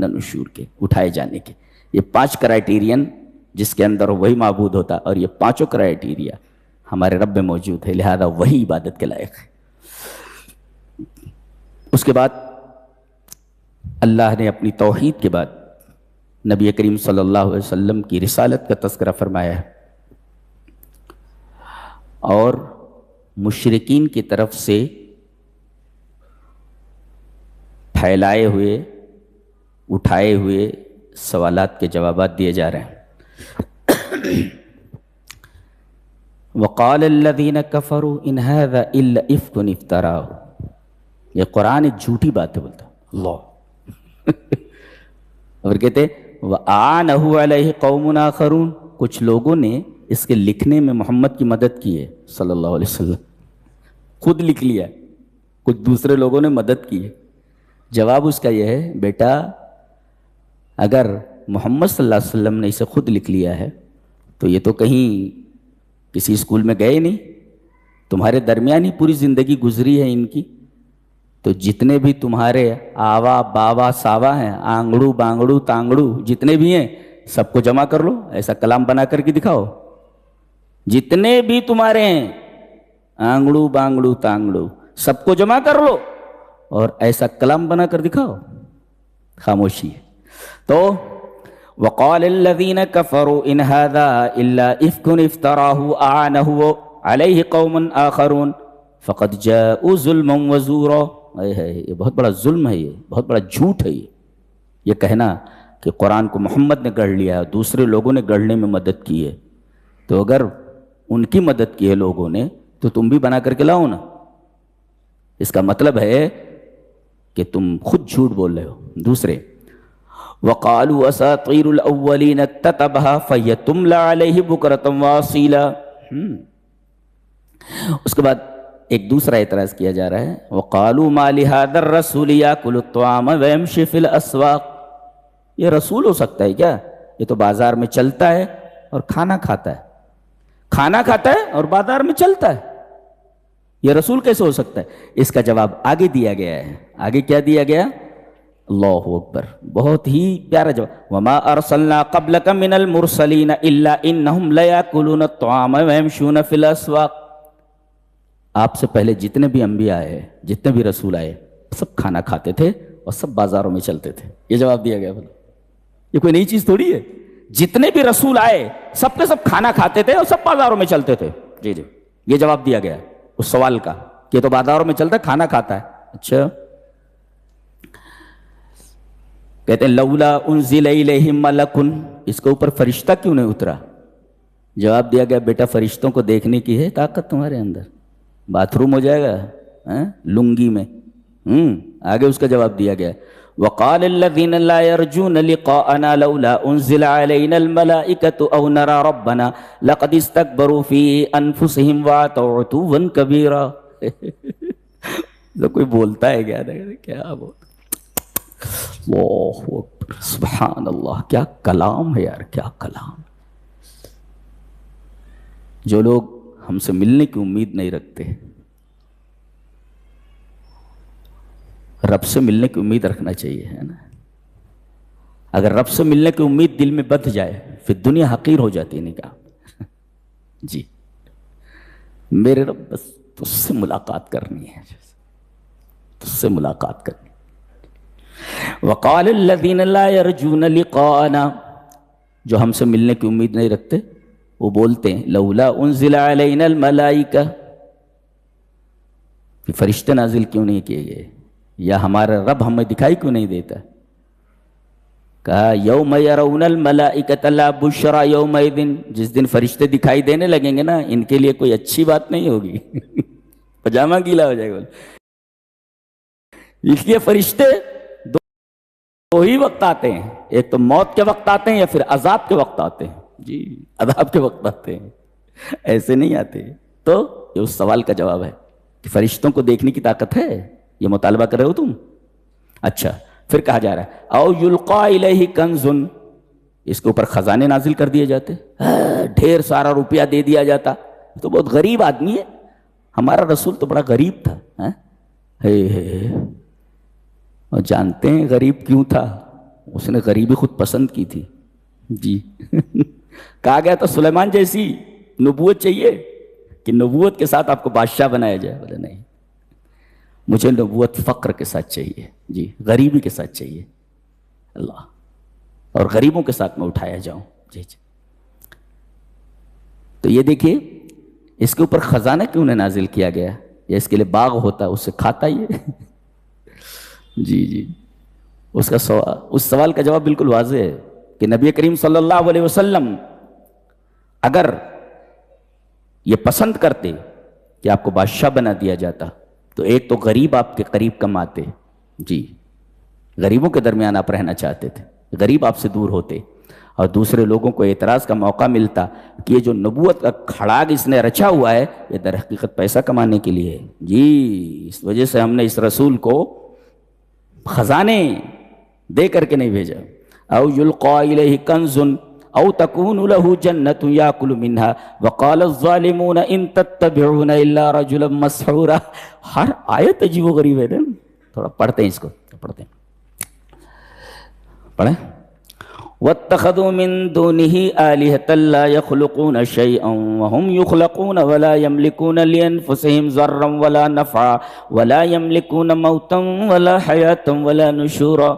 نشور کے، اٹھائے جانے کے۔ یہ 5 کرائٹیرین جس کے اندر وہی معبود ہوتا، اور یہ 5 کرائٹیریا ہمارے رب میں موجود ہے، لہذا وہی عبادت کے لائق ہے۔ اس کے بعد اللہ نے اپنی توحید کے بعد نبی کریم صلی اللہ علیہ وسلم کی رسالت کا تذکرہ فرمایا ہے، اور مشرکین کی طرف سے پھیلائے ہوئے اٹھائے ہوئے سوالات کے جوابات دیے جا رہے ہیں۔ وقال الذين كفروا ان هذا الا افك افتراه، یہ قرآن ایک جھوٹی بات ہے، بولتا اللہ اور کہتے وَأَعَانَهُ عَلَيْهِ قَوْمٌ آخَرُونَ، کچھ لوگوں نے اس کے لکھنے میں محمد کی مدد کی ہے صلی اللہ علیہ وسلم، خود لکھ لیا، کچھ دوسرے لوگوں نے مدد کی ہے۔ جواب اس کا یہ ہے، بیٹا اگر محمد صلی اللہ علیہ وسلم نے اسے خود لکھ لیا ہے تو یہ تو کہیں کسی اسکول میں گئے نہیں، تمہارے درمیان ہی پوری زندگی گزری ہے ان کی، تو جتنے بھی تمہارے آوا باوا ساوا ہیں، آنگڑو بانگڑو تانگڑو جتنے بھی ہیں سب کو جمع کر لو، ایسا کلام بنا کر کے دکھاؤ، جتنے بھی تمہارے ہیں آنگڑو بانگڑو تانگڑو سب کو جمع کر لو اور ایسا کلام بنا کر دکھاؤ۔ خاموشی ہے۔ تو وقال الذين كفروا ان هذا الا افك افتراه اعانه عليه قوم آخرون فقد جاءوا ظلما وزورا۔ یہ بہت بڑا ظلم ہے، یہ بہت بڑا جھوٹ ہے، یہ کہنا کہ قرآن کو محمد نے گڑھ لیا، دوسرے لوگوں نے گڑھنے میں مدد کی ہے، تو اگر ان کی مدد کی ہے لوگوں نے تو تم بھی بنا کر کے لاؤ نا۔ اس کا مطلب ہے کہ تم خود جھوٹ بول رہے ہو۔ دوسرے وَقَالُوا أَسَاطِيرُ الْأَوَّلِينَ اكْتَتَبَهَا فَهِيَ تُمْلَى عَلَيْهِ بُكْرَةً وَأَصِيلًا۔ اس کے بعد ایک دوسرا اعتراض کیا جا رہا ہے، وَقَالُوا مَا لِهَذَا الرَّسُولِ يَأْكُلُ الطَّعَامَ وَيَمْشِي فِي الْأَسْوَاقِ، یہ رسول ہو سکتا ہے کیا؟ یہ تو بازار میں چلتا ہے اور کھانا کھاتا ہے، کھانا کھاتا ہے اور بازار میں چلتا ہے، یہ رسول کیسے ہو سکتا ہے؟ اس کا جواب آگے دیا گیا ہے۔ آگے کیا دیا گیا؟ اللہ اکبر، بہت ہی پیارا جواب۔ وما ارسلنا قبلک من المرسلین الا انہم لیاکلون الطعام ویمشون فی الاسواق، آپ سے پہلے جتنے بھی انبیاء آئے، جتنے بھی رسول آئے، سب کھانا کھاتے تھے اور سب بازاروں میں چلتے تھے۔ یہ جواب دیا گیا۔ یہ کوئی نئی چیز تھوڑی ہے، جتنے بھی رسول آئے سب کے سب کھانا کھاتے تھے اور سب بازاروں میں چلتے تھے۔ جی جی، یہ جواب دیا گیا اس سوال کا کہ تو بازاروں میں چلتا ہے، کھانا کھاتا ہے۔ اچھا، کہتے ہیں لولا انزل الیہ ملک، اس کے اوپر فرشتہ کیوں نہیں اترا؟ جواب دیا گیا، بیٹا فرشتوں کو دیکھنے کی ہے طاقت تمہارے اندر، باتھ روم ہو جائے گا لنگی میں۔ آگے اس کا جواب دیا گیا، وقال الذين لا يرجون لقاءنا لولا انزل علينا الملائكة او نرى ربنا لقد استكبروا في انفسهم واتوا عتوا كبيرا۔ تو کوئی بولتا ہے کیا بول، اللہ اکبر، سبحان اللہ، کیا کلام ہے یار، کیا کلام۔ جو لوگ ہم سے ملنے کی امید نہیں رکھتے، رب سے ملنے کی امید رکھنا چاہیے، ہے نا۔ اگر رب سے ملنے کی امید دل میں بدھ جائے پھر دنیا حقیر ہو جاتی ہے، نہیں کہا جی میرے رب بس تجھ سے ملاقات کرنی ہے، تجھ سے ملاقات کرنی۔ وقال الذين لا يرجون لقاءنا، جو ہم سے ملنے کی امید نہیں رکھتے وہ بولتے ہیں لولا انزل علينا الملائکہ، کہ فرشتے نازل کیوں نہیں کیے گئے، یا ہمارا رب ہمیں دکھائی کیوں نہیں دیتا۔ کہا یوم یرون الملائکۃ لا بشری یومئذ، جس دن فرشتے دکھائی دینے لگیں گے نا، ان کے لیے کوئی اچھی بات نہیں ہوگی، پجامہ گیلا ہو جائے گا۔ اس لیے فرشتے دو ہی وقت آتے ہیں، ایک تو موت کے وقت آتے ہیں یا پھر عذاب کے وقت آتے ہیں۔ جی عذاب کے وقت آتے ہیں، ایسے نہیں آتے۔ تو یہ اس سوال کا جواب ہے کہ فرشتوں کو دیکھنے کی طاقت ہے، یہ مطالبہ کر رہے ہو تم۔ اچھا، پھر کہا جا رہا ہے او یلقا الیہ کنز، اس کے اوپر خزانے نازل کر دیے جاتے، ڈھیر سارا روپیہ دے دیا جاتا، تو بہت غریب آدمی ہے، ہمارا رسول تو بڑا غریب تھا۔ اور جانتے ہیں غریب کیوں تھا؟ اس نے غریبی خود پسند کی تھی جی کہا گیا تو سلیمان جیسی نبوت چاہیے کہ نبوت کے ساتھ آپ کو بادشاہ بنایا جائے؟ بولے نہیں، مجھے نبوت فقر کے ساتھ چاہیے جی، غریبی کے ساتھ چاہیے اللہ، اور غریبوں کے ساتھ میں اٹھایا جاؤں جی جی۔ تو یہ دیکھیے اس کے اوپر خزانہ کیوں نہ نازل کیا گیا، یا اس کے لیے باغ ہوتا اس سے کھاتا ہی جی جی۔ اس کا اس سوال کا جواب بالکل واضح ہے کہ نبی کریم صلی اللہ علیہ وسلم اگر یہ پسند کرتے کہ آپ کو بادشاہ بنا دیا جاتا تو ایک تو غریب آپ کے قریب کم آتے جی، غریبوں کے درمیان آپ رہنا چاہتے تھے، غریب آپ سے دور ہوتے، اور دوسرے لوگوں کو اعتراض کا موقع ملتا کہ یہ جو نبوت کا کھڑاگ اس نے رچا ہوا ہے یہ در حقیقت پیسہ کمانے کے لیے ہے جی، اس وجہ سے ہم نے اس رسول کو خزانے دے کر کے نہیں بھیجا۔ او یلقى الیہ کنز او تکون له جنۃ یاکل منها وقال الظالمون ان تتبعون الا رجلا مسحورا۔ ہر آیت عجیب و غریب ہے نا، تھوڑا پڑھتے ہیں اس کو، پڑھتے ہیں، پڑھیں۔ واتخذوا من دونه آلهة لا يخلقون شيئا وهم يخلقون ولا يملكون لأنفسهم ضرا ولا نفعا ولا يملكون موتا ولا حياة ولا نشورا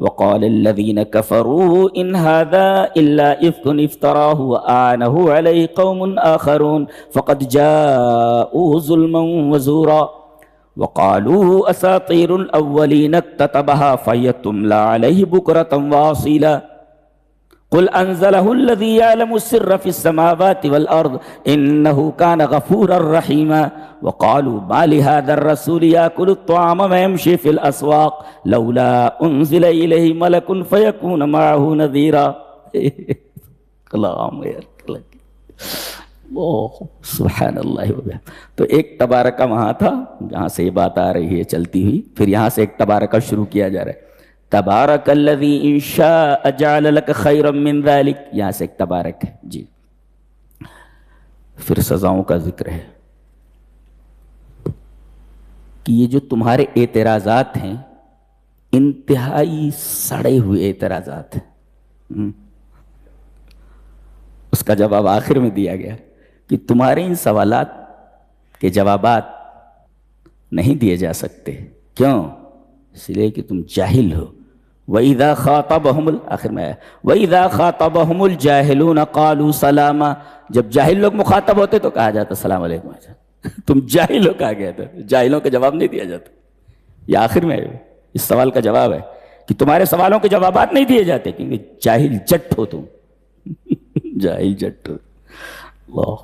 وقال الذين كفروا إن هذا إلا إفك افتراه وأعانه عليه قوم آخرون فقد جاءوا ظلما وزورا وقالوا أساطير الأولين اكتتبها فهي تملى عليه بكرة وأصيلا قل انزله الذي يعلم السر في السماوات والارض انه كان غفورا رحيما وقالوا ما لهذا الرسول ياكل الطعام ويمشي في الاسواق لولا انزل اليه ملك فيكون معه نذيرا۔ کلام یار، سبحان اللہ۔ تو ایک تبارکہ وہاں تھا جہاں سے یہ بات آ رہی ہے چلتی ہوئی، پھر یہاں سے ایک تبارکہ شروع کیا جا رہا ہے، تبارک الذی ان شاء جعل لک خیرا من ذلک، یہاں سے ایک تبارک ہے جی۔ پھر سزاؤں کا ذکر ہے کہ یہ جو تمہارے اعتراضات ہیں انتہائی سڑے ہوئے اعتراضات ہیں، اس کا جواب آخر میں دیا گیا کہ تمہارے ان سوالات کے جوابات نہیں دیے جا سکتے، کیوں؟ اس لیے کہ تم جاہل ہو۔ وَإِذَا خَاطَبَهُمُ آخر میں آیا وَإِذَا خَاطَبَهُمُ الْجَاهِلُونَ قَالُوا سَلَامًا، جب جاہل لوگ مخاطب ہوتے تو کہا جاتا السلام علیکم، تم جاہل ہو کہا گیا تھا، جاہلوں کا جواب نہیں دیا جاتا۔ یہ آخر میں اس سوال کا جواب ہے کہ تمہارے سوالوں کے جوابات نہیں دیے جاتے کیونکہ جاہل جٹ ہو تم، جاہل جٹ ہو۔ اللہ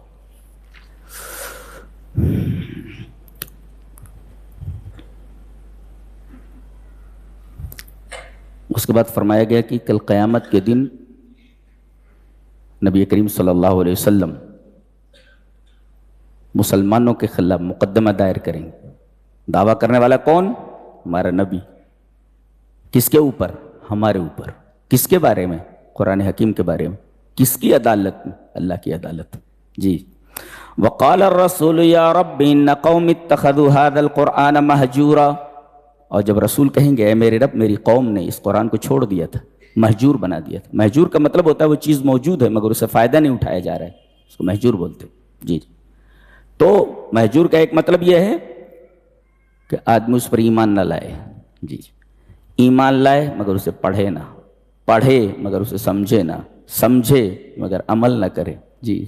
اس کے بعد فرمایا گیا کہ کل قیامت کے دن نبی کریم صلی اللہ علیہ وسلم مسلمانوں کے خلاف مقدمہ دائر کریں گے۔ دعویٰ کرنے والا کون؟ ہمارا نبی۔ کس کے اوپر؟ ہمارے اوپر۔ کس کے بارے میں؟ قرآن حکیم کے بارے میں۔ کس کی عدالت میں؟ اللہ کی عدالت جی۔ وقال الرسول یا رب ان قوم اتخذوا هذا القرآن مہجورا، اور جب رسول کہیں گے اے میرے رب میری قوم نے اس قرآن کو چھوڑ دیا تھا، مہجور بنا دیا تھا۔ مہجور کا مطلب ہوتا ہے وہ چیز موجود ہے مگر اسے فائدہ نہیں اٹھایا جا رہا ہے، اس کو مہجور بولتے جی۔ تو مہجور کا ایک مطلب یہ ہے کہ آدمی اس پر ایمان نہ لائے جی، ایمان لائے مگر اسے پڑھے نہ، پڑھے مگر اسے سمجھے نہ، سمجھے مگر عمل نہ کرے جی۔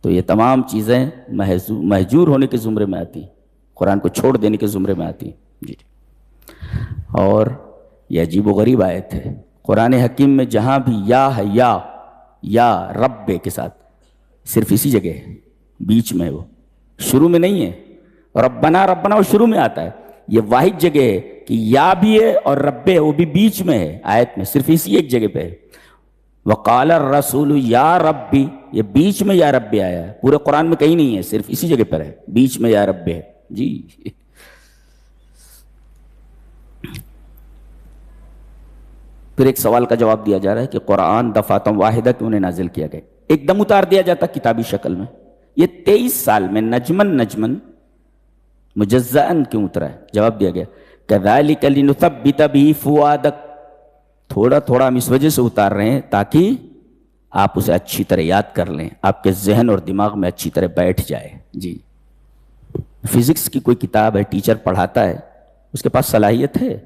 تو یہ تمام چیزیں مہجور ہونے کے زمرے میں آتی ہیں، قرآن کو چھوڑ دینے کے زمرے میں آتی ہیں جی۔ اور یہ عجیب و غریب آیت ہے، قرآن حکیم میں جہاں بھی یا ہے یا رب کے ساتھ صرف اسی جگہ ہے، بیچ میں، وہ شروع میں نہیں ہے۔ ربنا ربنا وہ شروع میں آتا ہے، یہ واحد جگہ ہے کہ یا بھی ہے اور رب ہے وہ بھی بیچ میں ہے آیت میں، صرف اسی ایک جگہ پہ ہے۔ وقال الرسول یا ربی، یہ بیچ میں یا رب آیا ہے، پورے قرآن میں کہیں نہیں ہے، صرف اسی جگہ پر ہے، بیچ میں یا رب ہے جی۔ پھر ایک سوال کا جواب دیا جا رہا ہے کہ قرآن دفعتم واحدہ کیوں نے نازل کیا گیا، ایک دم اتار دیا جاتا کتابی شکل میں، یہ 23 سال میں نجمن مجزأً کیوں اترا ہے؟ جواب دیا گیا کذالک لنثبت بہ فؤادک، تھوڑا تھوڑا ہم اس وجہ سے اتار رہے ہیں تاکہ آپ اسے اچھی طرح یاد کر لیں، آپ کے ذہن اور دماغ میں اچھی طرح بیٹھ جائے. جی فزکس کی کوئی کتاب ہے، ٹیچر پڑھاتا ہے، اس کے پاس صلاحیت ہے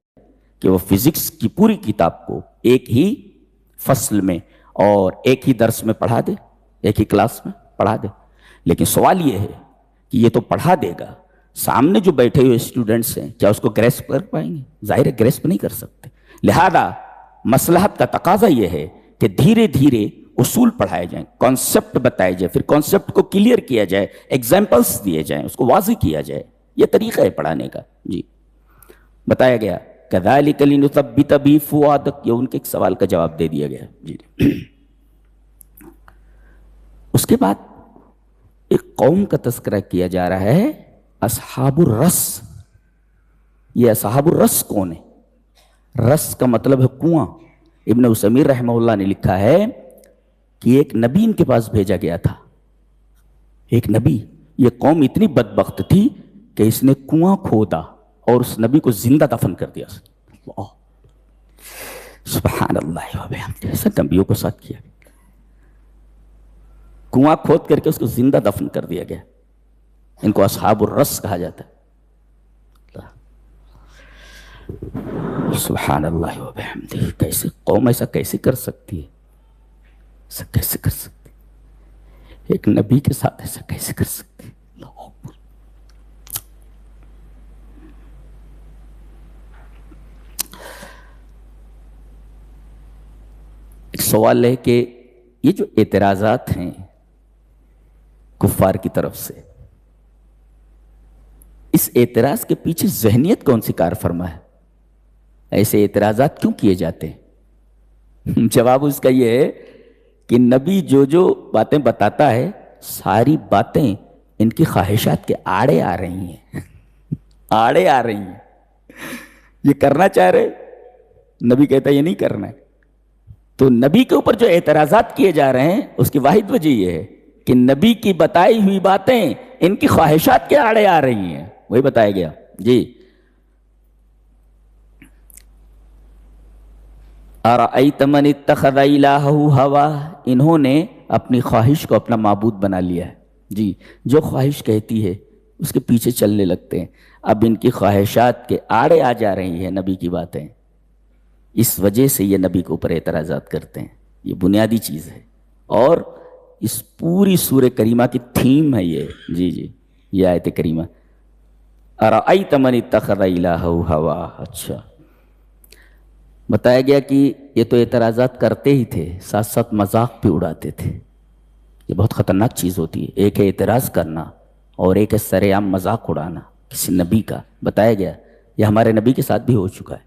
کہ وہ فزکس کی پوری کتاب کو ایک ہی فصل میں اور ایک ہی درس میں پڑھا دے، ایک ہی کلاس میں پڑھا دے. لیکن سوال یہ ہے کہ یہ تو پڑھا دے گا، سامنے جو بیٹھے ہوئے اسٹوڈنٹس ہیں کیا اس کو گریسپ کر پائیں گے؟ ظاہر ہے گریسپ نہیں کر سکتے. لہذا مصلحت کا تقاضا یہ ہے کہ دھیرے دھیرے اصول پڑھائے جائیں، کانسیپٹ بتائے جائے، پھر کانسیپٹ کو کلیئر کیا جائے، ایگزامپلس دیے جائیں، اس کو واضح کیا جائے. یہ طریقہ ہے پڑھانے کا. جی بتایا گیا كَذَلِكَ لِنُثَبِّتَ بِهِ فُؤَادَكَ، یہ ان کے ایک سوال کا جواب دے دیا گیا. جی اس کے بعد ایک قوم کا تذکرہ کیا جا رہا ہے، اصحاب الرس. یہ اصحاب الرس کون ہے؟ رس کا مطلب ہے کنواں. ابن عثیمین رحمہ اللہ نے لکھا ہے کہ ایک نبی ان کے پاس بھیجا گیا تھا. ایک نبی. یہ قوم اتنی بدبخت تھی کہ اس نے کنواں کھودا اور اس نبی کو زندہ دفن کر دیا. سبحان اللہ وبحمدہ. ایسا نبیوں کو ساتھ کیا، کنواں کھود کر کے اس کو زندہ دفن کر دیا گیا. ان کو اصحاب الرس کہا جاتا ہے. سبحان اللہ وبحمدہ. کیسے قوم ایسا کیسے کر سکتی ہے؟ ایسا کیسے کر سکتی؟ ایک نبی کے ساتھ ایسا کیسے کر سکتی؟ اللہ اکبر. ایک سوال ہے کہ یہ جو اعتراضات ہیں کفار کی طرف سے، اس اعتراض کے پیچھے ذہنیت کون سی کار فرما ہے؟ ایسے اعتراضات کیوں کیے جاتے ہیں؟ جواب اس کا یہ ہے کہ نبی جو جو باتیں بتاتا ہے ساری باتیں ان کی خواہشات کے آڑے آ رہی ہیں. آڑے آ رہی ہیں. یہ کرنا چاہ رہے، نبی کہتا ہے یہ نہیں کرنا ہے. تو نبی کے اوپر جو اعتراضات کیے جا رہے ہیں اس کی واحد وجہ یہ ہے کہ نبی کی بتائی ہوئی باتیں ان کی خواہشات کے آڑے آ رہی ہیں. وہی بتایا گیا. جی اَرَأَيْتَ مَنِ اتَّخَذَ إِلَٰهَهُ هَوَاهُ، انہوں نے اپنی خواہش کو اپنا معبود بنا لیا ہے. جی جو خواہش کہتی ہے اس کے پیچھے چلنے لگتے ہیں. اب ان کی خواہشات کے آڑے آ جا رہی ہیں نبی کی باتیں، اس وجہ سے یہ نبی کے اوپر اعتراضات کرتے ہیں. یہ بنیادی چیز ہے اور اس پوری سورہ کریمہ کی تھیم ہے یہ. جی جی یہ آیت کریمہ اَرَأَيْتَ مَنِ اتَّخَذَ إِلَٰهَهُ هَوَاهُ. اچھا بتایا گیا کہ یہ تو اعتراضات کرتے ہی تھے، ساتھ ساتھ مذاق بھی اڑاتے تھے. یہ بہت خطرناک چیز ہوتی ہے، ایک ہے اعتراض کرنا اور ایک ہے سر عام مذاق اڑانا کسی نبی کا. بتایا گیا یہ ہمارے نبی کے ساتھ بھی ہو چکا ہے.